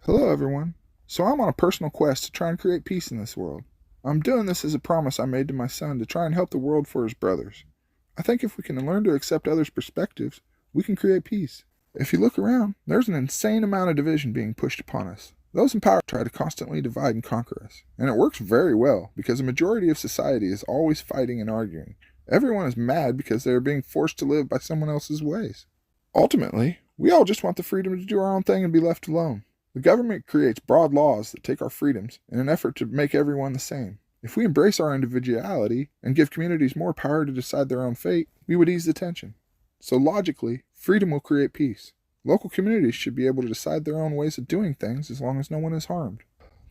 Hello, everyone. So I'm on a personal quest to try and create peace in this world. I'm doing this as a promise I made to my son to try and help the world for his brothers. I think if we can learn to accept others' perspectives, we can create peace. If you look around, there's an insane amount of division being pushed upon us. Those in power try to constantly divide and conquer us. And it works very well because the majority of society is always fighting and arguing. Everyone is mad because they are being forced to live by someone else's ways. Ultimately, we all just want the freedom to do our own thing and be left alone. The government creates broad laws that take our freedoms in an effort to make everyone the same. If we embrace our individuality and give communities more power to decide their own fate, we would ease the tension. So logically, freedom will create peace. Local communities should be able to decide their own ways of doing things as long as no one is harmed.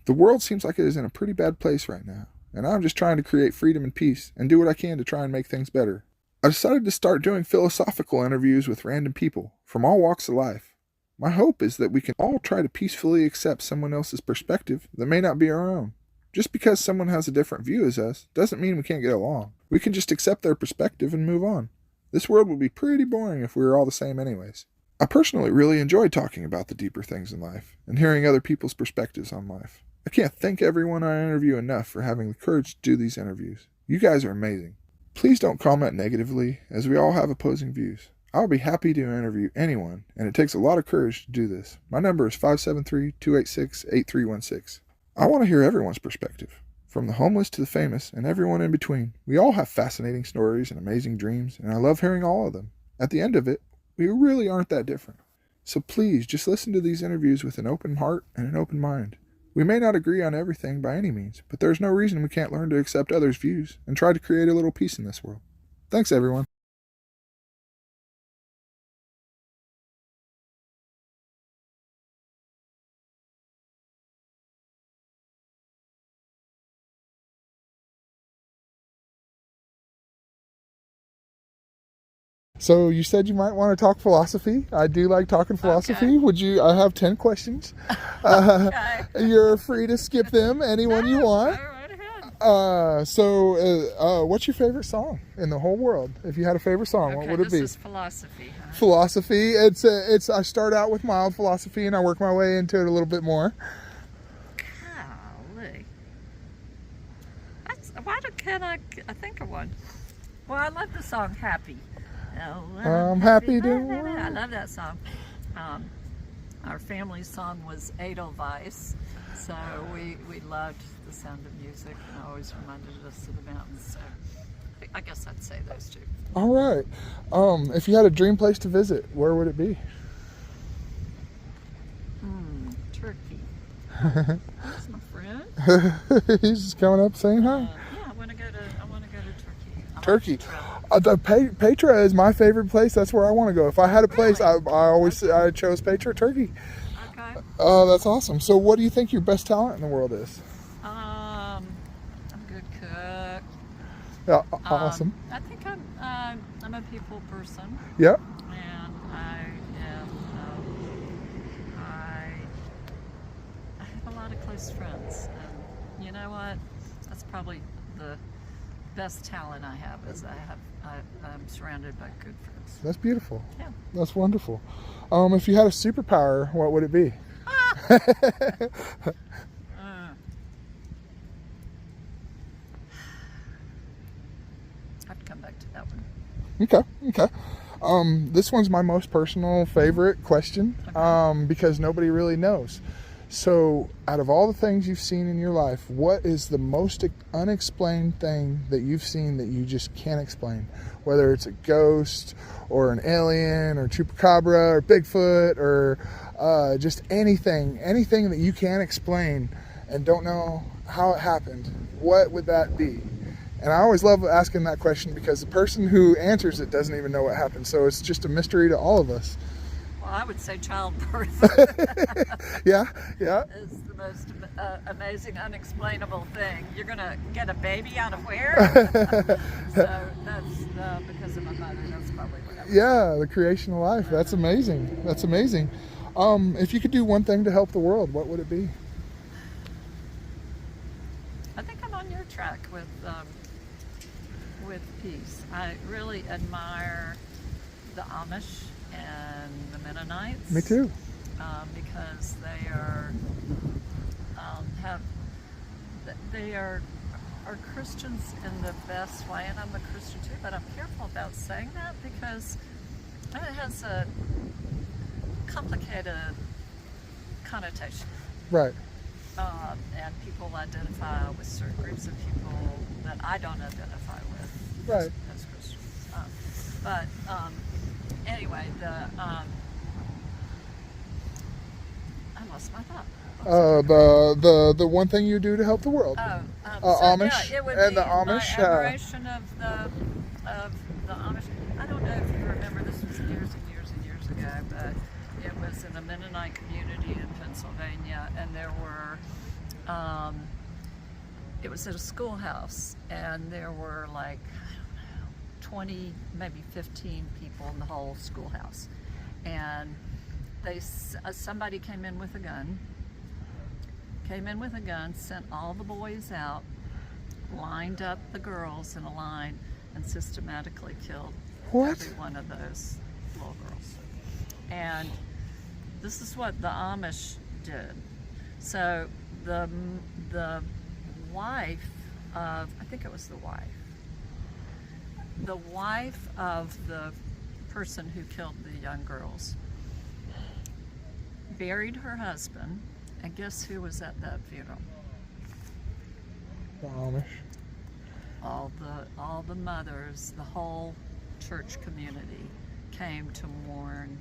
The world seems like it is in a pretty bad place right now, and I'm just trying to create freedom and peace and do what I can to try and make things better. I decided to start doing philosophical interviews with random people from all walks of life. My hope is that we can all try to peacefully accept someone else's perspective that may not be our own. Just because someone has a different view as us doesn't mean we can't get along. We can just accept their perspective and move on. This world would be pretty boring if we were all the same anyways. I personally really enjoy talking about the deeper things in life and hearing other people's perspectives on life. I can't thank everyone I interview enough for having the courage to do these interviews. You guys are amazing. Please don't comment negatively, as we all have opposing views. I'll be happy to interview anyone, and it takes a lot of courage to do this. My number is 573-286-8316. I want to hear everyone's perspective, from the homeless to the famous and everyone in between. We all have fascinating stories and amazing dreams, and I love hearing all of them. At the end of it, we really aren't that different. So please, just listen to these interviews with an open heart and an open mind. We may not agree on everything by any means, but there's no reason we can't learn to accept others' views and try to create a little peace in this world. Thanks, everyone. So you said you might want to talk philosophy. I do like talking philosophy. Okay. Would you? I have 10 questions. Okay. You're free to skip them, anyone you Go want. right ahead. What's your favorite song in the whole world? If you had a favorite song, what Okay, would it this be? is philosophy, huh? Philosophy. It's. I start out with mild philosophy and I work my way into it a little bit more. Golly. Can I think of one? Well, I love the song Happy. Oh, I'm happy to. I love that song. Our family's song was Edelweiss, so we loved the sound of music and always reminded us of the mountains. So I guess I'd say those two. All right. If you had a dream place to visit, where would it be? Turkey. That's my friend. He's just coming up saying hi. Yeah, I want to go to Turkey. I like Turkey. to travel. Petra is my favorite place. That's where I want to go. If I had a place, Really? I chose Petra, Turkey. Okay. That's awesome. So, what do you think your best talent in the world is? I'm a good cook. Yeah, awesome. I think I'm a people person, Yep. and I am. I have a lot of close friends, and you know what? That's probably the best talent I have. I'm surrounded by good friends. That's beautiful. Yeah. That's wonderful. If you had a superpower, what would it be? I'd come back to that one. Okay. This one's my most personal favorite question, because nobody really knows. So, out of all the things you've seen in your life, what is the most unexplained thing that you've seen that you just can't explain? Whether it's a ghost, or an alien, or chupacabra, or Bigfoot, or just anything that you can't explain and don't know how it happened. What would that be? And I always love asking that question because the person who answers it doesn't even know what happened. So it's just a mystery to all of us. Well, I would say childbirth. Yeah. Is the most amazing, unexplainable thing. You're gonna get a baby out of where? So that's because of my mother. That's probably what I would say. Yeah, the creation of life. That's amazing. If you could do one thing to help the world, what would it be? I think I'm on your track with peace. I really admire the Amish and the Mennonites. Me too. because they are have they are Christians in the best way, and I'm a Christian too. But I'm careful about saying that because it has a complicated connotation. Right. And people identify with certain groups of people that I don't identify with Right. as Christians. Anyway, I lost my thought. The one thing you do to help the world. Amish Yeah, it would and be the Amish. my admiration of the Amish. I don't know if you remember, this was years and years and years ago, but it was in a Mennonite community in Pennsylvania, and there were, it was at a schoolhouse, and there were like, I don't know, 20, maybe 15 people in the whole schoolhouse. And somebody came in with a gun, sent all the boys out, lined up the girls in a line, and systematically killed every one of those little girls. And this is what the Amish did. So the wife of, I think it was the wife of the person who killed the young girls, buried her husband, and guess who was at that funeral? The Amish. All the mothers, the whole church community came to mourn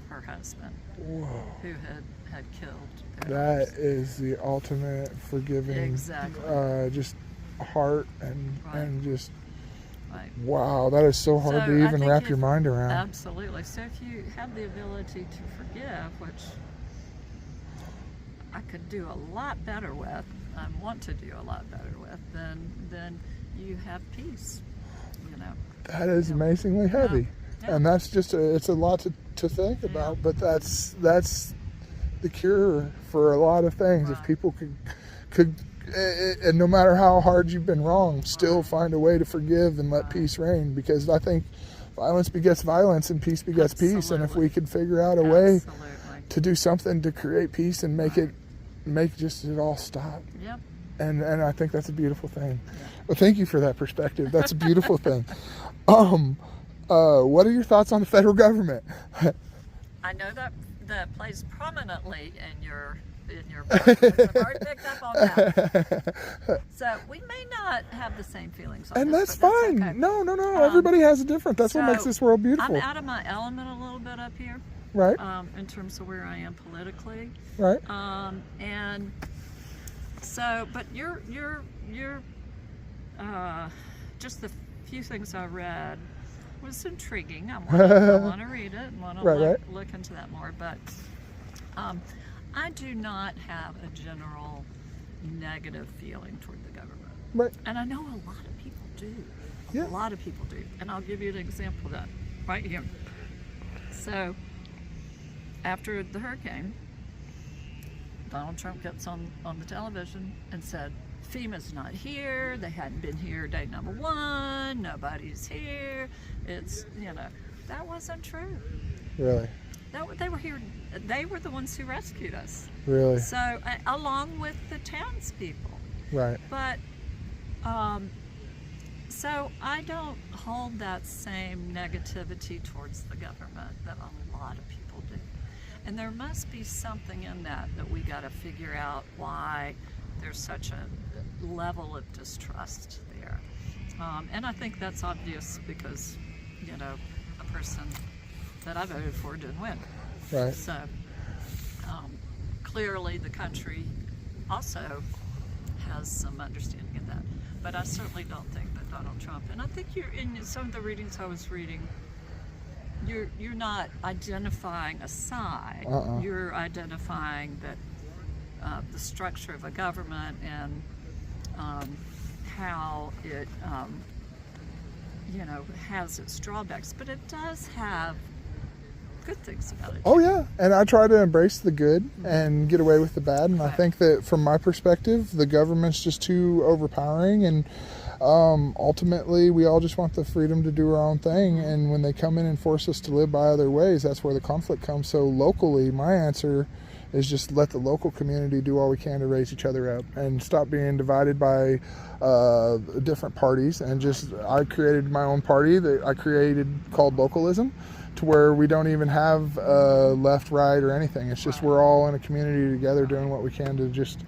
her husband, Whoa. who had killed That is the ultimate forgiving, exactly. Just heart Right. and just Right. wow. That is so hard So to I even think wrap your mind around. Absolutely. So if you have the ability to forgive, which I could do a lot better with, I want to do a lot better with, then you have peace. You know. That is amazingly heavy, Yeah. and that's just it's a lot to think about. But that's the cure for a lot of things. If Right. people could, and no matter how hard you've been wrong, still find a way to forgive and let peace reign. Because I think violence begets violence, and peace begets peace. And if we could figure out a way to do something to create peace and make it all stop. Yep. And I think that's a beautiful thing. Well, thank you for that perspective. That's a beautiful thing. What are your thoughts on the federal government? I know that plays prominently in your book. I've already picked up on that. So we may not have the same feelings on And this, that's but fine. okay. No. Everybody has a different. That's what makes this world beautiful. I'm out of my element a little bit up here. Right. In terms of where I am politically. Right. And so, but you're just the few things I read was intriguing. I want to read it and want to look into that more. But I do not have a general negative feeling toward the government. Right. And I know a lot of people do. Yeah. A lot of people do. And I'll give you an example of that right here. So, after the hurricane, Donald Trump gets on the television and said, FEMA's not here, they hadn't been here day number 1, nobody's here. It's, that wasn't true. Really? They were here, they were the ones who rescued us. Really? So, along with the townspeople. Right. But, so I don't hold that same negativity towards the government that a lot of people do. And there must be something in that we got to figure out why there's such a level of distrust there. And I think that's obvious because, a person that I voted for didn't win. Right. So clearly the country also has some understanding of that. But I certainly don't think that Donald Trump, and I think you're in some of the readings I was reading, you're not identifying a side. You're identifying that the structure of a government and how it has its drawbacks, but it does have good things about it. Oh yeah, and I try to embrace the good and get away with the bad. And I think that from my perspective, the government's just too overpowering, and ultimately we all just want the freedom to do our own thing, and when they come in and force us to live by other ways, that's where the conflict comes. So locally, my answer is just let the local community do all we can to raise each other up and stop being divided by different parties. And just, I created my own party that I created called Localism, to where we don't even have left, right, or anything. It's just we're all in a community together doing what we can to just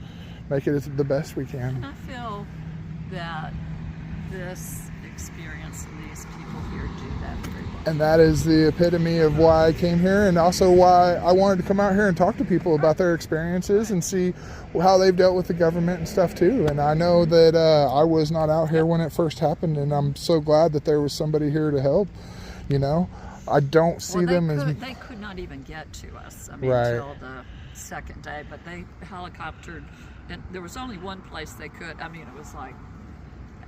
make it the best we can. And I feel that this experience and these people here do that very well. And that is the epitome of why I came here, and also why I wanted to come out here and talk to people about their experiences and see how they've dealt with the government and stuff too. And I know that I was not out here when it first happened, and I'm so glad that there was somebody here to help, you know. I don't see them as... They could not even get to us, I mean, Right. until the second day, but they helicoptered, and there was only one place they could, I mean, it was like,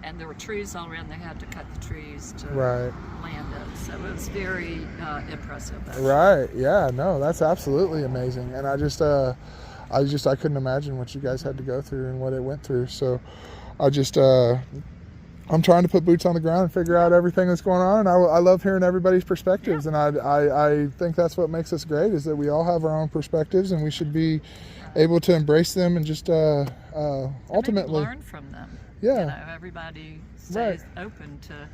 and there were trees all around, they had to cut the trees to Right. land it, so it was very impressive. Actually. Right, yeah, no, that's absolutely amazing. And I couldn't imagine what you guys had to go through and what it went through. So I'm trying to put boots on the ground and figure out everything that's going on. And I love hearing everybody's perspectives. And I think that's what makes us great, is that we all have our own perspectives, and we should be able to embrace them and just ultimately maybe learn from them. Yeah. You know, everybody stays open to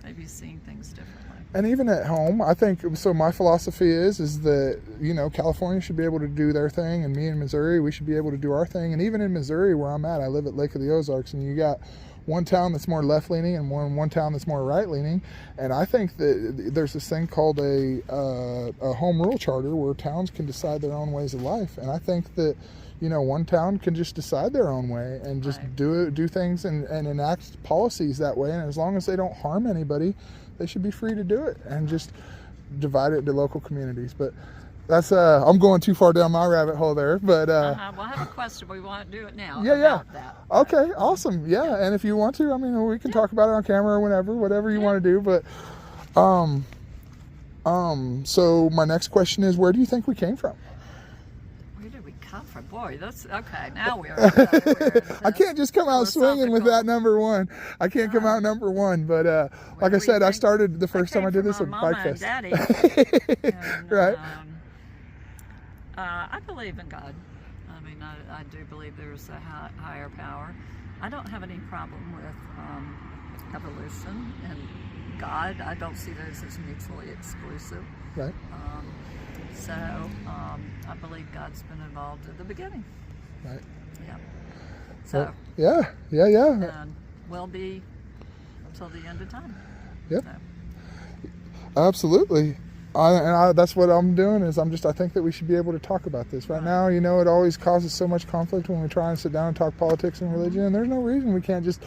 maybe seeing things differently. And even at home, I think, so my philosophy is that, you know, California should be able to do their thing, and me in Missouri, we should be able to do our thing. And even in Missouri, where I'm at, I live at Lake of the Ozarks, and you got one town that's more left-leaning and one town that's more right-leaning. And I think that there's this thing called a home rule charter, where towns can decide their own ways of life. And I think that, you know, one town can just decide their own way and just do things and enact policies that way. And as long as they don't harm anybody, they should be free to do it, and just divide it into local communities. But that's I'm going too far down my rabbit hole there. But well, I have a question. We want to do it now. Yeah. About that. Okay, awesome. Yeah, and if you want to, I mean, we can talk about it on camera or whatever you want to do. But so my next question is, where do you think we came from? Where did we come from? Boy, that's okay. Now we're I can't just come out swinging with that number one. I can't come out number one. But like I said, I started the first time I did this at Bike Fest. Daddy. And, Right. I believe in God. I mean, I do believe there's a higher power. I don't have any problem with evolution and God. I don't see those as mutually exclusive. Right. So I believe God's been involved at the beginning. Right. Yeah. So. Well, yeah. And will be until the end of time. Yep. So. Absolutely. That's what I'm doing, is I think that we should be able to talk about this. Right now, you know, it always causes so much conflict when we try and sit down and talk politics and religion, and there's no reason we can't just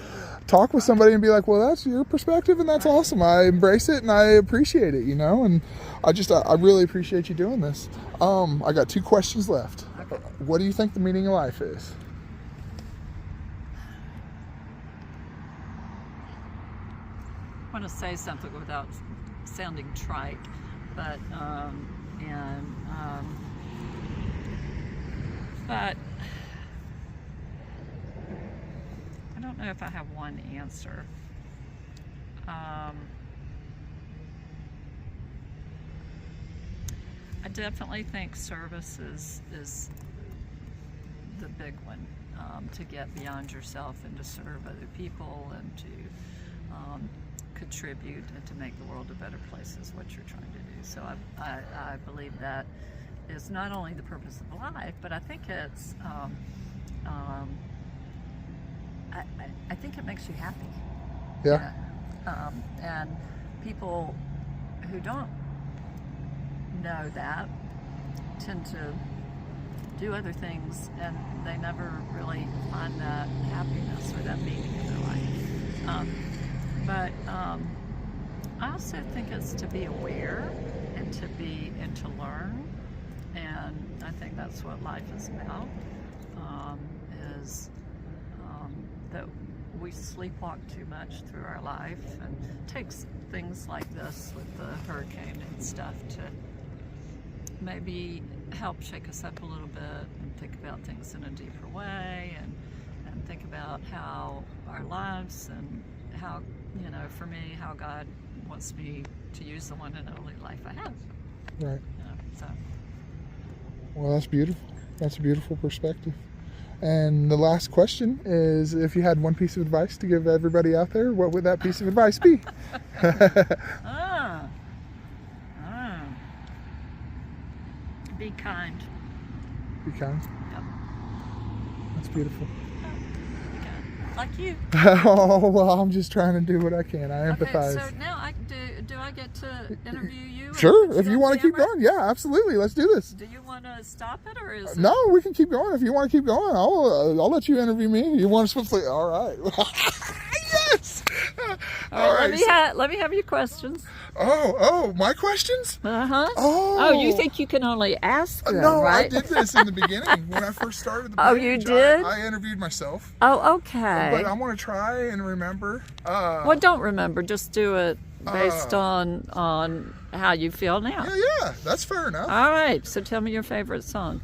talk with somebody and be like, well, that's your perspective, and that's awesome. I embrace it and I appreciate it, you know, and I really appreciate you doing this. I got 2 questions left. Okay. What do you think the meaning of life is? I want to say something without sounding trite, but but I don't know if I have one answer. I definitely think service is the big one, to get beyond yourself and to serve other people and to contribute and to make the world a better place is what you're trying to do. So I believe that is not only the purpose of life, but I think it's I think it makes you happy. Yeah. And people who don't know that tend to do other things, and they never really find that happiness or that meaning in their life. But I also think it's to be aware and to learn, and I think that's what life is about. Is that we sleepwalk too much through our life, and it takes things like this with the hurricane and stuff to maybe help shake us up a little bit and think about things in a deeper way, and think about how our lives and for me, how God wants me to use the one and only life I have. Right. So. Well, that's beautiful. That's a beautiful perspective. And the last question is, if you had one piece of advice to give everybody out there, what would that piece of advice be? Be kind. Be kind. Yep. That's beautiful. Be kind. Like you. Oh, well, I'm just trying to do what I can. I empathize. Okay, so now do I get to interview you? and Sure, put if you on want to keep camera? going. Yeah, absolutely. Let's do this. Do you want to stop it, or is No, we can keep going. If you want to keep going, I'll let you interview me. You want to swiftly? All right. Yes. All right. Let me have your questions. Oh, my questions? Uh-huh. Oh, you think you can only ask them, No, right? I did this in the beginning when I first started the Oh, page. you did? I interviewed myself. Oh, okay. But I want to try and remember. Well, don't remember. Just do it based on how you feel now. Yeah, that's fair enough. All right. So tell me your favorite song.